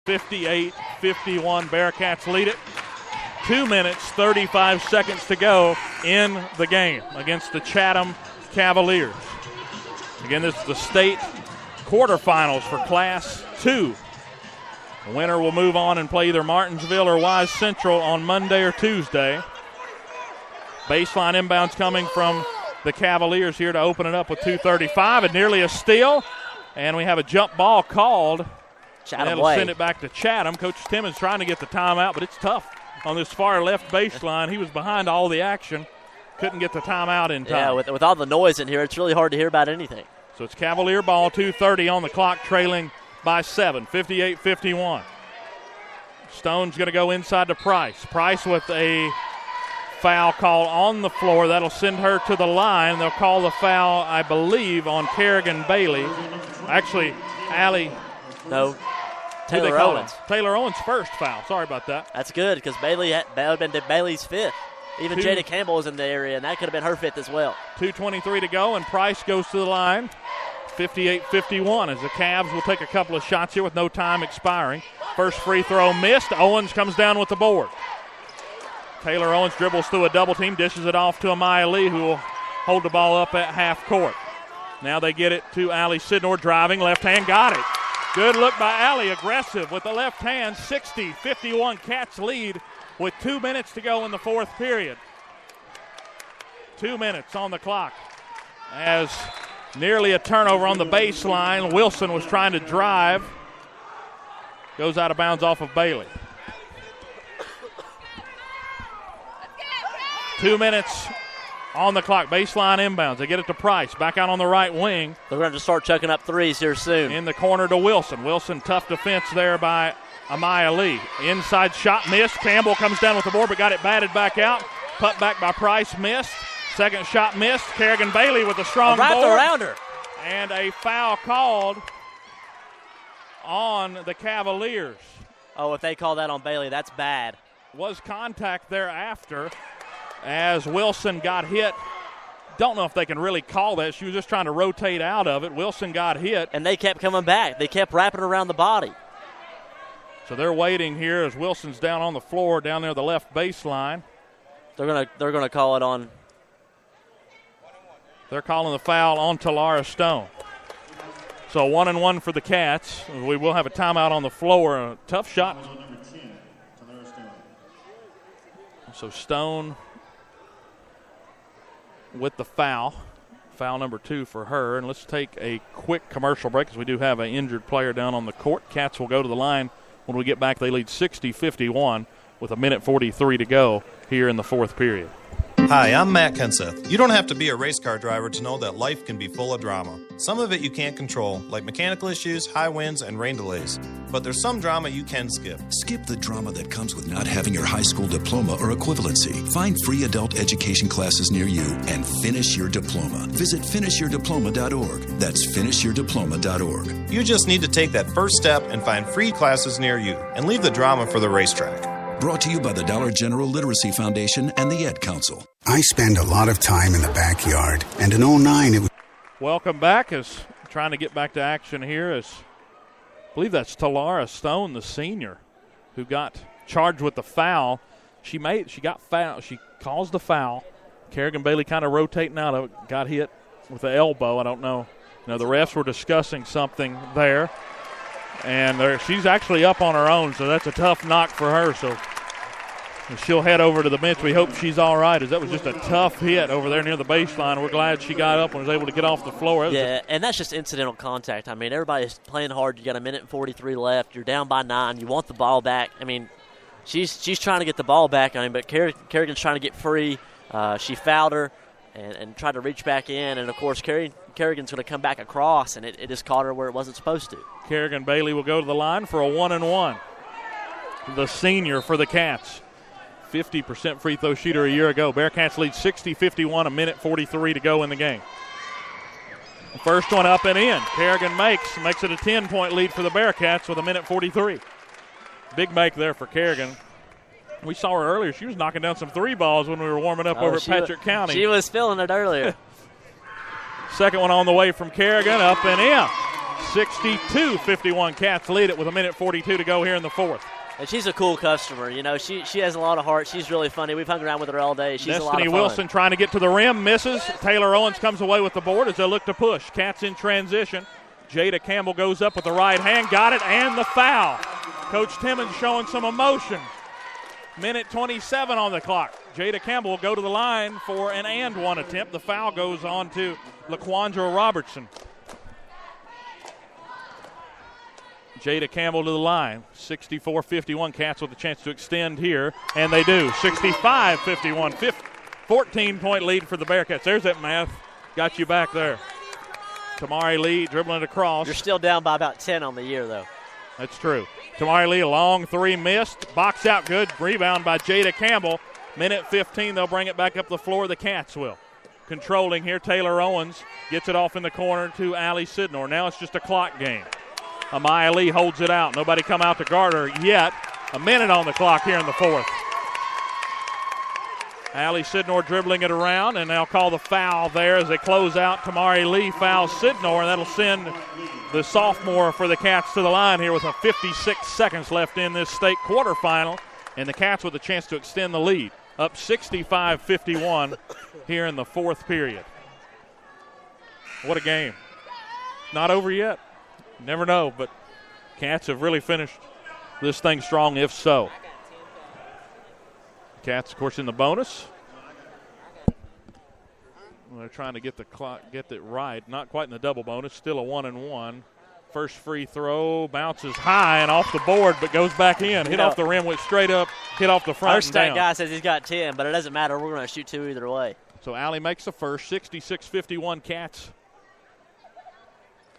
58-51, Bearcats lead it. 2 minutes, 35 seconds to go in the game against the Chatham Cavaliers. Again, this is the state quarterfinals for Class 2. The winner will move on and play either Martinsville or Wise Central on Monday or Tuesday. Baseline inbounds coming from the Cavaliers here to open it up with 2:35 and nearly a steal. And we have a jump ball called. Chatham That'll send it back to Chatham. Coach Timmons trying to get the timeout, but it's tough on this far left baseline. He was behind all the action. Couldn't get the timeout in time. Yeah, with all the noise in here, it's really hard to hear about anything. So it's Cavalier ball, 2:30 on the clock, trailing by 7, 58-51. Stone's going to go inside to Price. Price with a foul call on the floor. That'll send her to the line. They'll call the foul, I believe, on Kerrigan Bailey. Actually, Allie. No. Taylor Owens. Taylor Owens' first foul. Sorry about that. That's good because that would have been Bailey's fifth. Even Jada Campbell was in the area, and that could have been her fifth as well. 2:23 to go, and Price goes to the line. 58-51 as the Cavs will take a couple of shots here with no time expiring. First free throw missed. Owens comes down with the board. Taylor Owens dribbles through a double team, dishes it off to Amaya Lee, who will hold the ball up at half court. Now they get it to Allie Sidnor driving. Left hand, got it. Good look by Allie, aggressive with the left hand. 60-51 Cats lead with 2 minutes to go in the fourth period. 2 minutes on the clock as nearly a turnover on the baseline. Wilson was trying to drive. Goes out of bounds off of Bailey. 2 minutes on the clock. Baseline inbounds. They get it to Price. Back out on the right wing. They're going to start chucking up threes here soon. In the corner to Wilson. Wilson, tough defense there by Amaya Lee. Inside shot missed. Campbell comes down with the board but got it batted back out. Put back by Price missed. Second shot missed. Kerrigan Bailey with a strong board. Wrapped around her. And a foul called on the Cavaliers. Oh, if they call that on Bailey, that's bad. Was contact thereafter as Wilson got hit. Don't know if they can really call that. She was just trying to rotate out of it. Wilson got hit. And they kept coming back. They kept wrapping around the body. So they're waiting here as Wilson's down on the floor down there the left baseline. They're gonna call it on. They're calling the foul on Talara Stone. So 1-1 for the Cats. We will have a timeout on the floor. A tough shot. So Stone with the foul. Foul number 2 for her. And let's take a quick commercial break because we do have an injured player down on the court. Cats will go to the line. When we get back, they lead 60-51 with 1:43 to go here in the fourth period. Hi, I'm Matt Kenseth. You don't have to be a race car driver to know that life can be full of drama. Some of it you can't control, like mechanical issues, high winds, and rain delays. But there's some drama you can skip. Skip the drama that comes with not having your high school diploma or equivalency. Find free adult education classes near you and finish your diploma. Visit finishyourdiploma.org. That's finishyourdiploma.org. You just need to take that first step and find free classes near you and leave the drama for the racetrack. Brought to you by the Dollar General Literacy Foundation and the Ed Council. I spend a lot of time in the backyard, and in 2009 it was... Welcome back as trying to get back to action here as I believe that's Talara Stone, the senior, who got charged with the foul. She got fouled. She caused the foul. Kerrigan Bailey kind of rotating out of it, got hit with the elbow. I don't know. You know, the refs were discussing something there. And she's actually up on her own, so that's a tough knock for her. So she'll head over to the bench. We hope she's all right, as that was just a tough hit over there near the baseline. We're glad she got up and was able to get off the floor. Yeah, and that's just incidental contact. I mean, everybody's playing hard. You got 1:43 left. You're down by 9. You want the ball back. I mean, she's trying to get the ball back. I mean, but Kerrigan's trying to get free. She fouled her and tried to reach back in. And, of course, Kerrigan's going to come back across, and it just caught her where it wasn't supposed to. Kerrigan Bailey will go to the line for a 1-1. The senior for the Cats. 50% free throw shooter a year ago. Bearcats lead 60-51, 1:43 to go in the game. The first one up and in. Kerrigan makes it a 10-point lead for the Bearcats with 1:43. Big make there for Kerrigan. We saw her earlier. She was knocking down some 3 balls when we were warming up over at Patrick County. She was feeling it earlier. Second one on the way from Kerrigan, up and in. 62-51. Cats lead it with 1:42 to go here in the fourth. And she's a cool customer. You know, she has a lot of heart. She's really funny. We've hung around with her all day. She's a lot of fun. Destiny Wilson trying to get to the rim, misses. Taylor Owens comes away with the board as they look to push. Cats in transition. Jada Campbell goes up with the right hand, got it, and the foul. Coach Timmons showing some emotion. 1:27 on the clock. Jada Campbell will go to the line for an and one attempt. The foul goes on to LaQuandra Robertson. Jada Campbell to the line. 64-51. Cats with a chance to extend here, and they do. 65-51. 14-point lead for the Bearcats. There's that math. Got you back there. Tamari Lee dribbling it across. You're still down by about 10 on the year, though. That's true. Tamari Lee, a long three missed. Box out good. Rebound by Jada Campbell. 1:15, they'll bring it back up the floor. The Cats will. Controlling here, Taylor Owens gets it off in the corner to Allie Sidnor. Now it's just a clock game. Amaya Lee holds it out. Nobody come out to guard her yet. A minute on the clock here in the fourth. Allie Sidnor dribbling it around, and they'll call the foul there as they close out. Tamari Lee fouls Sidnor, and that'll send the sophomore for the Cats to the line here with 56 seconds left in this state quarterfinal, and the Cats with a chance to extend the lead. Up 65-51 here in the fourth period. What a game. Not over yet. Never know, but Cats have really finished this thing strong, if so. Cats, of course, in the bonus. They're trying to get the clock, get it right. Not quite in the double bonus. Still a 1-and-1. First free throw bounces high and off the board, but goes back in. Hit off the rim, went straight up, hit off the front. Our stat guy says he's got 10, but it doesn't matter. We're going to shoot two either way. So Allie makes the first. 66-51 Cats.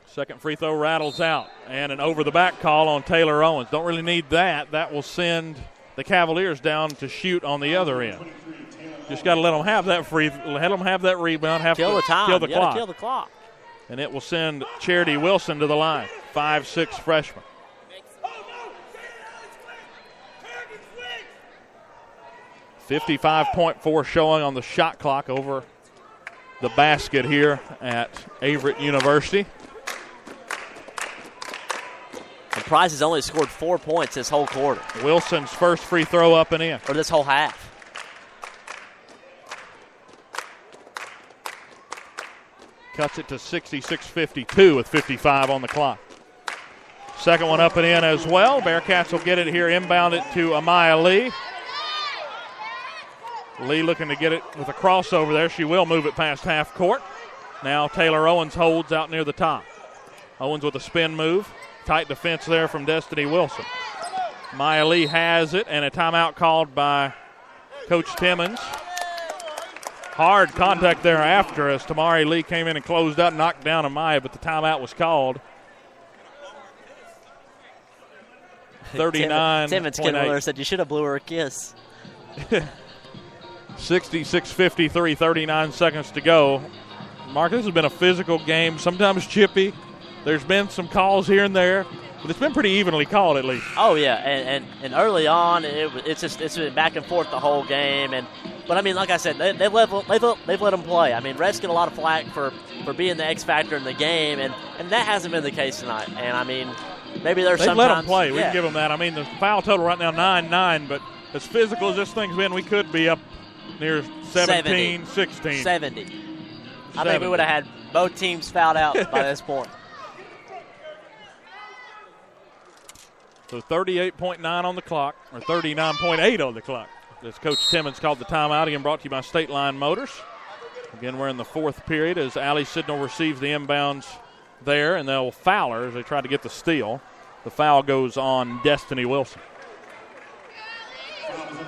Second free throw rattles out, and an over-the-back call on Taylor Owens. Don't really need that. That will send the Cavaliers down to shoot on the other end. Just got to let them have that let them have that rebound. Kill the time. Kill the clock. Kill the clock. And it will send Charity Wilson to the line, 5'6" freshman. .54 showing on the shot clock over the basket here at Averett University. And Price has only scored 4 points this whole quarter. Wilson's first free throw up and in. Or this whole half. Cuts it to 66-52 with 55 on the clock. Second one up and in as well. Bearcats will get it here, inbound it to Amaya Lee. Lee looking to get it with a crossover there. She will move it past half court. Now Taylor Owens holds out near the top. Owens with a spin move. Tight defense there from Destiny Wilson. Maya Lee has it, and a timeout called by Coach Timmons. Hard contact there after as Tamari Lee came in and closed out, knocked down Amaya, but the timeout was called. 39. Timmons said you should have blew her a kiss. 66-53, 39 seconds to go. Mark, this has been a physical game, sometimes chippy. There's been some calls here and there, but it's been pretty evenly called at least. Oh, yeah, and early on, it's been back and forth the whole game. But, I mean, like I said, they've let them play. I mean, refs get a lot of flack for being the X factor in the game, and that hasn't been the case tonight. And, I mean, maybe there's sometimes. They've let them play. We can give them that. I mean, the foul total right now 9-9, but as physical as this thing's been, we could be up near 17, 16. 70. I think we would have had both teams fouled out by this point. So 38.9 on the clock, or 39.8 on the clock. As Coach Timmons called the timeout, again brought to you by State Line Motors. Again, we're in the fourth period as Allie Sidnor receives the inbounds there, and they'll foul her as they try to get the steal. The foul goes on Destiny Wilson.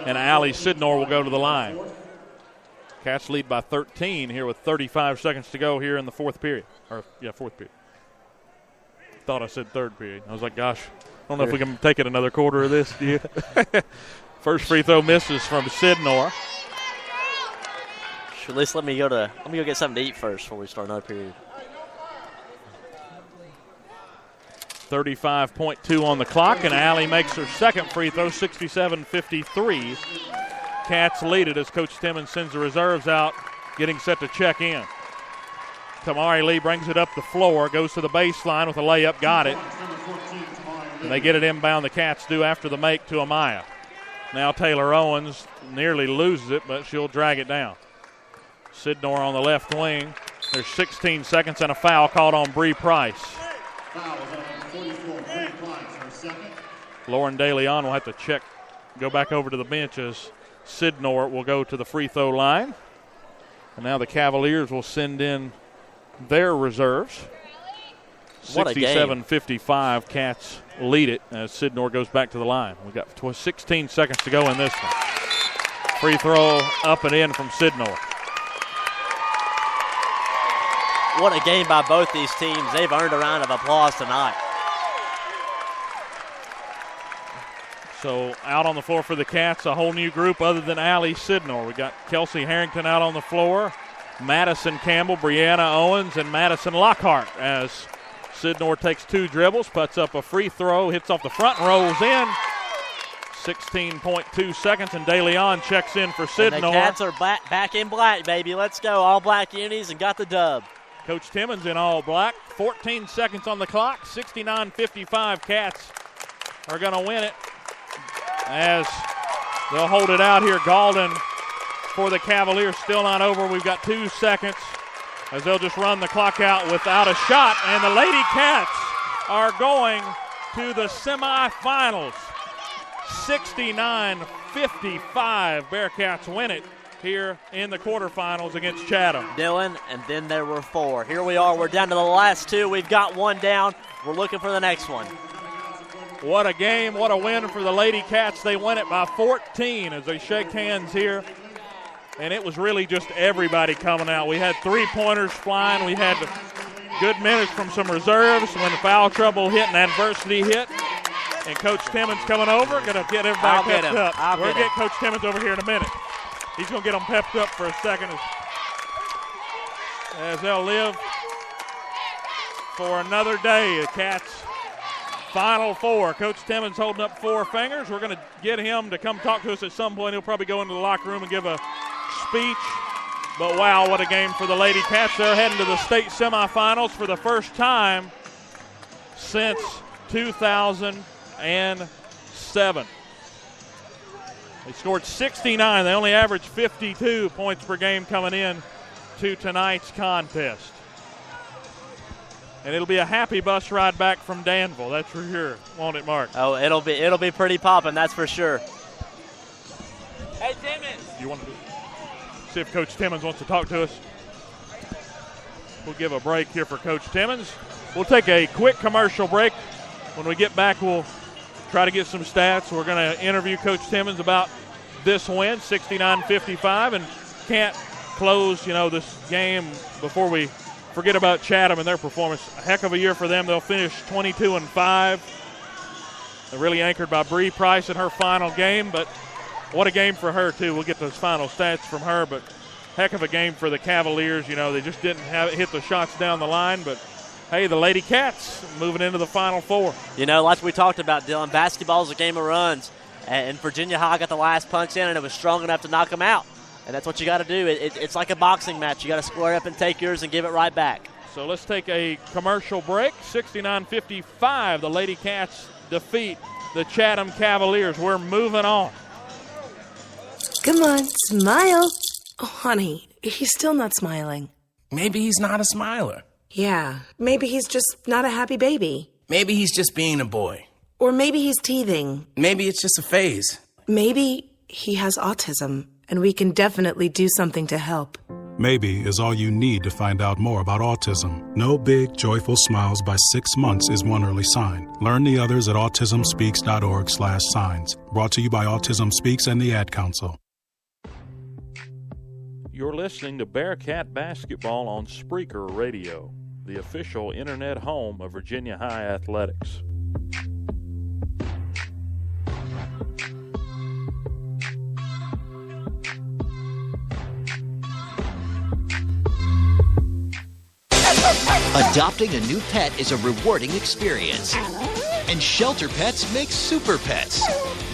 And Allie Sidnor will go to the line. Cats lead by 13 here with 35 seconds to go here in the fourth period. Fourth period. Thought I said third period. I was like, gosh, I don't know if we can take it another quarter of this. Yeah. First free throw misses from Sidnor. At least let me go get something to eat first before we start another period. 35.2 on the clock, and Allie makes her second free throw, 67-53. Cats lead it as Coach Timmons sends the reserves out, getting set to check in. Tamari Lee brings it up the floor, goes to the baseline with a layup, got it. And they get it inbound, the Cats do after the make to Amaya. Now Taylor Owens nearly loses it, but she'll drag it down. Sidnor on the left wing. There's 16 seconds and a foul called on Bree Price. Lauren DeLeon will have to check, go back over to the bench as Sidnor will go to the free throw line. And now the Cavaliers will send in their reserves. 67-55, Cats lead it as Sidnor goes back to the line. We've got 16 seconds to go in this one. Free throw up and in from Sidnor. What a game by both these teams. They've earned a round of applause tonight. So out on the floor for the Cats, a whole new group other than Allie Sidnor. We got Kelsey Harrington out on the floor, Madison Campbell, Brianna Owens, and Madison Lockhart as Sidnor takes 2 dribbles, puts up a free throw, hits off the front and rolls in. 16.2 seconds, and DeLeon checks in for Sidnor. And the Cats are back in black, baby. Let's go. All black unis and got the dub. Coach Timmons in all black. 14 seconds on the clock. 69-55. Cats are going to win it as they'll hold it out here. Galden for the Cavaliers, still not over. We've got 2 seconds as they'll just run the clock out without a shot. And the Lady Cats are going to the semifinals. 69-55. Bearcats win it here in the quarterfinals against Chatham. Dylan, and then there were 4. Here we are. We're down to the last 2. We've got 1 down. We're looking for the next one. What a game. What a win for the Lady Cats. They win it by 14 as they shake hands here. And it was really just everybody coming out. We had 3-pointers flying. We had good minutes from some reserves when the foul trouble hit and adversity hit. And Coach Timmons coming over, going to get everybody pepped up. We'll get Coach Timmons over here in a minute. He's going to get them pepped up for a second as they'll live for another day. The Cats Final 4. Coach Timmons holding up 4 fingers. We're going to get him to come talk to us at some point. He'll probably go into the locker room and give a speech. But, wow, what a game for the Lady Cats. They're heading to the state semifinals for the first time since 2007. They scored 69. They only averaged 52 points per game coming in to tonight's contest. And it'll be a happy bus ride back from Danville. That's for sure, won't it, Mark? Oh, it'll be pretty popping, that's for sure. Hey, Timmons. You want to see if Coach Timmons wants to talk to us? We'll give a break here for Coach Timmons. We'll take a quick commercial break. When we get back, we'll try to get some stats. We're going to interview Coach Timmons about this win, 69-55, and can't close, this game before we forget about Chatham and their performance. A heck of a year for them. They'll finish 22-5. They're really anchored by Bree Price in her final game, but what a game for her, too. We'll get those final stats from her, but heck of a game for the Cavaliers. They just didn't hit the shots down the line, but hey, the Lady Cats moving into the Final 4. Like we talked about, Dylan, basketball is a game of runs, and Virginia High got the last punch in, and it was strong enough to knock them out. And that's what you got to do. It's like a boxing match. You got to square up and take yours and give it right back. So let's take a commercial break. 69-55, the Lady Cats defeat the Chatham Cavaliers. We're moving on. Come on, smile. Oh, honey, he's still not smiling. Maybe he's not a smiler. Yeah, maybe he's just not a happy baby. Maybe he's just being a boy. Or maybe he's teething. Maybe it's just a phase. Maybe he has autism, and we can definitely do something to help. Maybe is all you need to find out more about autism. No big, joyful smiles by 6 months is one early sign. Learn the others at autismspeaks.org/signs. Brought to you by Autism Speaks and the Ad Council. You're listening to Bearcat Basketball on Spreaker Radio, the official internet home of Virginia High Athletics. Adopting a new pet is a rewarding experience. And Shelter Pets makes super pets.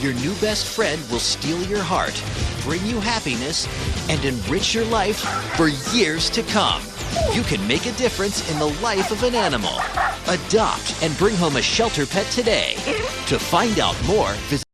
Your new best friend will steal your heart, bring you happiness, and enrich your life for years to come. You can make a difference in the life of an animal. Adopt and bring home a shelter pet today. To find out more, visit